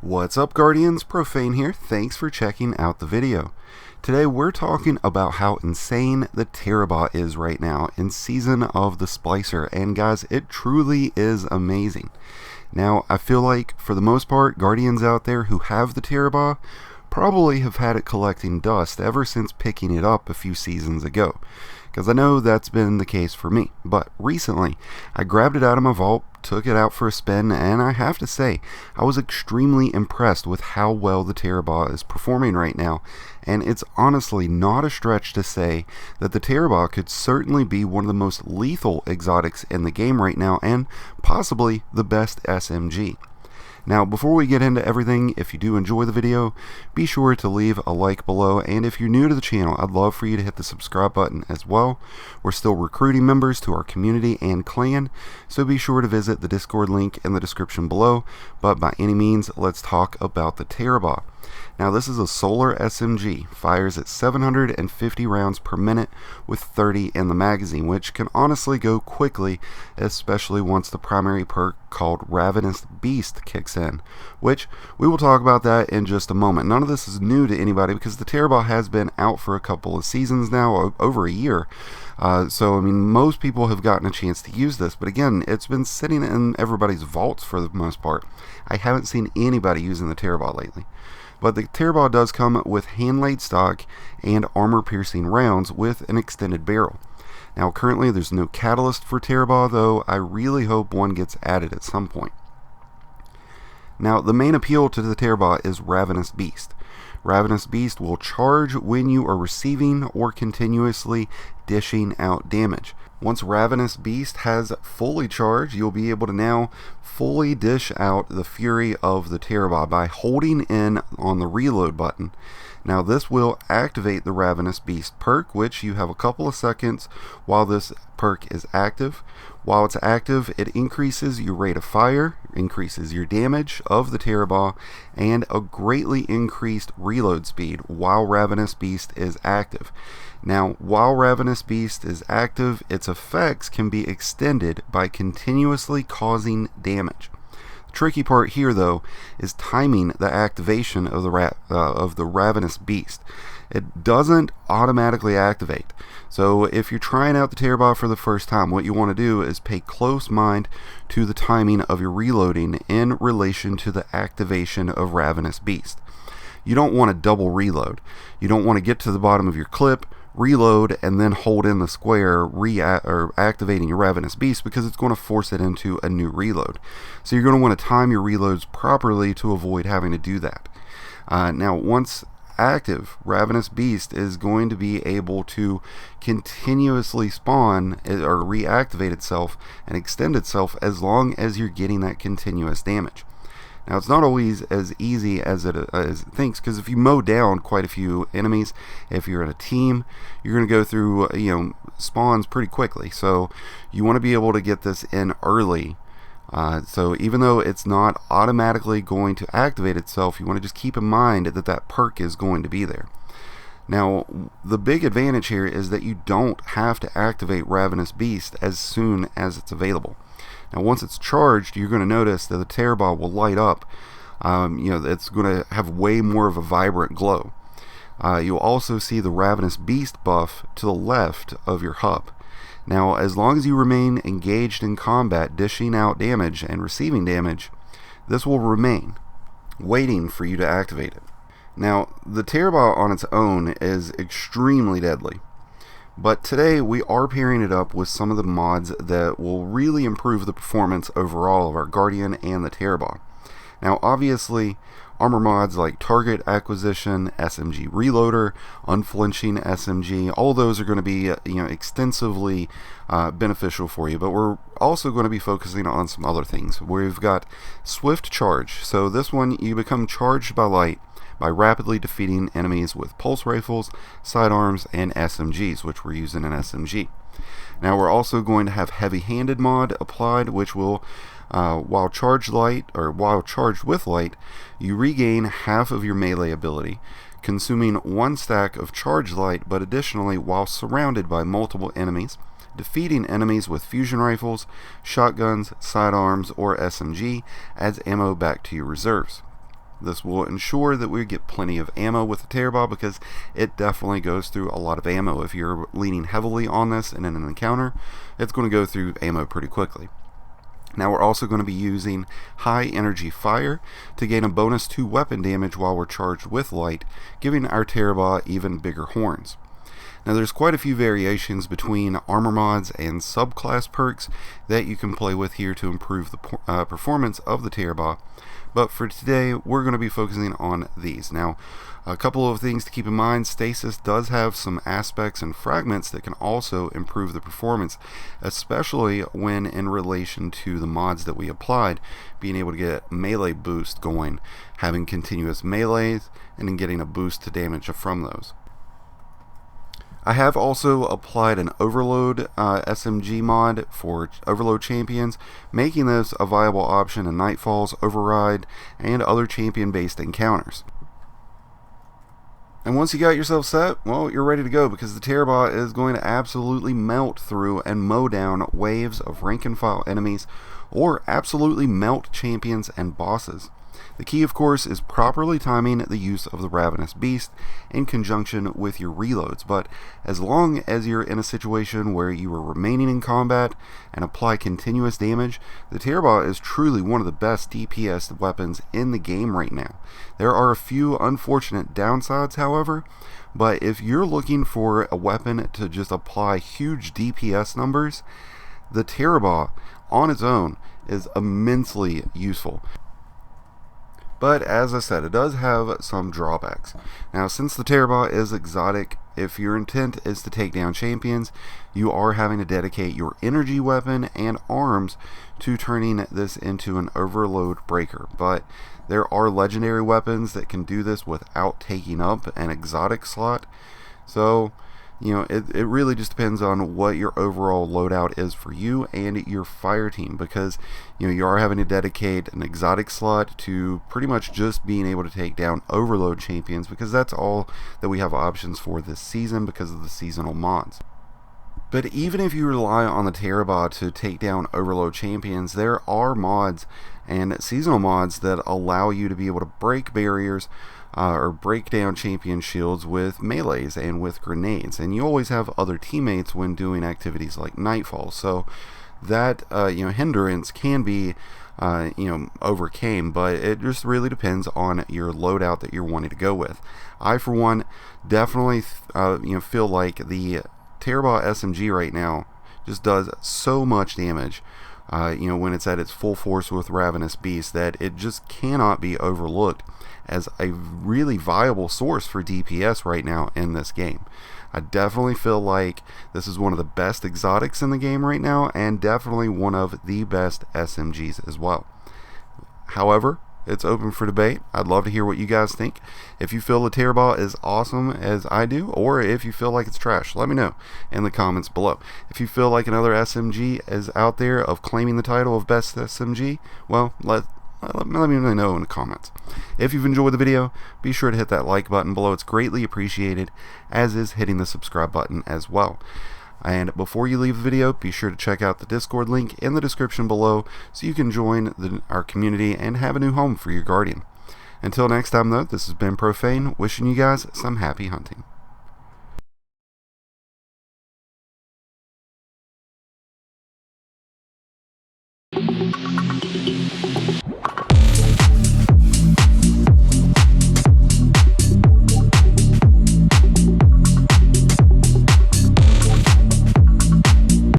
What's up, Guardians? Profane here. Thanks for checking out the video. Today we're talking about how insane the Tarrabah is right now in Season of the Splicer, and guys, it truly is amazing. Now, I feel like for the most part, Guardians out there who have the Tarrabah probably have had it collecting dust ever since picking it up a few seasons ago, because I know that's been the case for me. But recently, I grabbed it out of my vault, took it out for a spin, and I have to say, I was extremely impressed with how well the Tarrabah is performing right now, and it's honestly not a stretch to say that the Tarrabah could certainly be one of the most lethal exotics in the game right now, and possibly the best SMG. Now, before we get into everything, if you do enjoy the video, be sure to leave a like below, and if you're new to the channel, I'd love for you to hit the subscribe button as well. We're still recruiting members to our community and clan, so be sure to visit the Discord link in the description below. But by any means, let's talk about the Tarrabah. Now, this is a solar SMG, fires at 750 rounds per minute with 30 in the magazine, which can honestly go quickly, especially once the primary perk called Ravenous Beast kicks in, which we will talk about that in just a moment. None of this is new to anybody because the Tarrabah has been out for a couple of seasons now, over a year. So, I mean, most people have gotten a chance to use this, but again, it's been sitting in everybody's vaults for the most part. I haven't seen anybody using the Tarrabah lately. But the Tarrabah does come with hand-laid stock and armor-piercing rounds with an extended barrel. Now, currently there's no catalyst for Tarrabah, though I really hope one gets added at some point. Now, the main appeal to the Tarrabah is Ravenous Beast. Ravenous Beast will charge when you are receiving or continuously dishing out damage. Once Ravenous Beast has fully charged, you'll be able to now fully dish out the fury of the Tarrabah by holding in on the reload button. Now, this will activate the Ravenous Beast perk, which you have a couple of seconds while this perk is active. While it's active, it increases your rate of fire, increases your damage of the Tarrabah, and a greatly increased reload speed while Ravenous Beast is active. Now, while Ravenous Beast is active, its effects can be extended by continuously causing damage. The tricky part here, though, is timing the activation of the Ravenous Beast. It doesn't automatically activate. So if you're trying out the Tarrabah for the first time, what you want to do is pay close mind to the timing of your reloading in relation to the activation of Ravenous Beast. You don't want to double reload. You don't want to get to the bottom of your clip, reload, and then hold in the square activating your Ravenous Beast, because it's going to force it into a new reload. So you're going to want to time your reloads properly to avoid having to do that. Now, once active, Ravenous Beast is going to be able to continuously spawn or reactivate itself and extend itself as long as you're getting that continuous damage. Now, it's not always as easy as it thinks, because if you mow down quite a few enemies, if you're in a team, you're going to go through spawns pretty quickly. So you want to be able to get this in early. So even though it's not automatically going to activate itself, you want to just keep in mind that that perk is going to be there. Now, the big advantage here is that you don't have to activate Ravenous Beast as soon as it's available. Now, once it's charged, you're going to notice that the Tarrabah will light up. It's going to have way more of a vibrant glow. You'll also see the Ravenous Beast buff to the left of your hub. Now, as long as you remain engaged in combat, dishing out damage and receiving damage, this will remain, waiting for you to activate it. Now, the Tarrabah on its own is extremely deadly, but today we are pairing it up with some of the mods that will really improve the performance overall of our Guardian and the Tarrabah. Now, obviously, armor mods like Target Acquisition, SMG Reloader, Unflinching SMG, all those are going to be extensively beneficial for you, but we're also going to be focusing on some other things. We've got Swift Charge. So this one, you become charged by light by rapidly defeating enemies with pulse rifles, sidearms, and SMGs, which we're using an SMG. Now, we're also going to have Heavy-Handed mod applied, which will while charged with light, you regain half of your melee ability, consuming 1 stack of charged light, but additionally, while surrounded by multiple enemies, defeating enemies with fusion rifles, shotguns, sidearms, or SMG adds ammo back to your reserves. This will ensure that we get plenty of ammo with the Tarrabah, because it definitely goes through a lot of ammo. If you're leaning heavily on this in an encounter, it's going to go through ammo pretty quickly. Now we're also going to be using high energy fire to gain a bonus to weapon damage while we're charged with light, giving our Tarrabah even bigger horns. Now there's quite a few variations between armor mods and subclass perks that you can play with here to improve the performance of the Tarrabah, but for today we're going to be focusing on these. Now a couple of things to keep in mind: stasis does have some aspects and fragments that can also improve the performance, especially when in relation to the mods that we applied, being able to get melee boost going, having continuous melees, and then getting a boost to damage from those. I have also applied an overload SMG mod for overload champions, making this a viable option in Nightfalls, Override, and other champion based encounters. And once you got yourself set, well, you're ready to go, because the Tarrabah is going to absolutely melt through and mow down waves of rank and file enemies, or absolutely melt champions and bosses. The key, of course, is properly timing the use of the Ravenous Beast in conjunction with your reloads, but as long as you're in a situation where you are remaining in combat and apply continuous damage, the Tarrabah is truly one of the best DPS weapons in the game right now. There are a few unfortunate downsides, however, but if you're looking for a weapon to just apply huge DPS numbers, the Tarrabah on its own is immensely useful. But as I said, it does have some drawbacks. Now, since the Tarrabah is exotic, if your intent is to take down champions, you are having to dedicate your energy weapon and arms to turning this into an overload breaker. But there are legendary weapons that can do this without taking up an exotic slot. So, you know, it really just depends on what your overall loadout is for you and your fire team, because, you know, you are having to dedicate an exotic slot to pretty much just being able to take down overload champions, because that's all that we have options for this season because of the seasonal mods. But even if you rely on the Tarrabah to take down overload champions, there are mods and seasonal mods that allow you to be able to break barriers or break down champion shields with melees and with grenades, and you always have other teammates when doing activities like Nightfall, so that hindrance can be overcame, but it just really depends on your loadout that you're wanting to go with. I, for one, definitely feel like the Tarrabah SMG right now just does so much damage when it's at its full force with Ravenous Beast, that it just cannot be overlooked as a really viable source for DPS right now in this game. I definitely feel like this is one of the best exotics in the game right now, and definitely one of the best SMGs as well. However, it's open for debate. I'd love to hear what you guys think. If you feel the Tarrabah is awesome as I do, or if you feel like it's trash, let me know in the comments below. If you feel like another SMG is out there of claiming the title of best SMG, well, let me know in the comments. If you've enjoyed the video, be sure to hit that like button below. It's greatly appreciated, as is hitting the subscribe button as well. And before you leave the video, be sure to check out the Discord link in the description below so you can join our community and have a new home for your Guardian. Until next time though, this has been Profane, wishing you guys some happy hunting.